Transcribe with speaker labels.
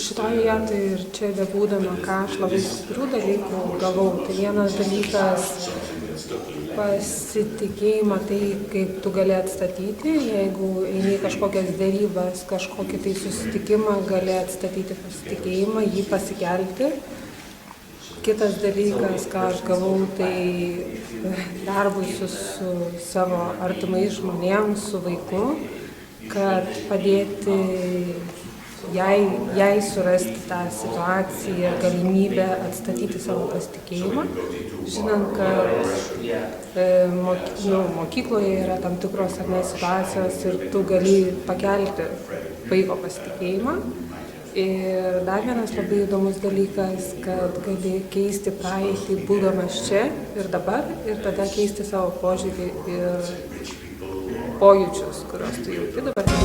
Speaker 1: šitoje vietoje ir čia bebūdama, ką aš labai stiprių dalykų gavau. Tai vienas dalykas pasitikėjimą tai, kaip tu gali atstatyti, jeigu eini kažkokias dėrybas, kažkokį tai susitikimą, gali atstatyti pasitikėjimą, jį pasikelti. Kitas dalykas, ką aš gavau, tai darbui su savo artimais žmonėms, su vaiku, kad padėti jai surasti tą situaciją, galimybę atstatyti savo pasitikėjimą, žinant, kad mokykloje yra tam tikros situacijos ir tu gali pakelti vaiko pasitikėjimą. Ir dar vienas labai įdomus dalykas, kad gali keisti praeitį būdamas čia ir dabar ir tada keisti savo požiūrį ir pojūčius, kuriuos tu jauti dabar.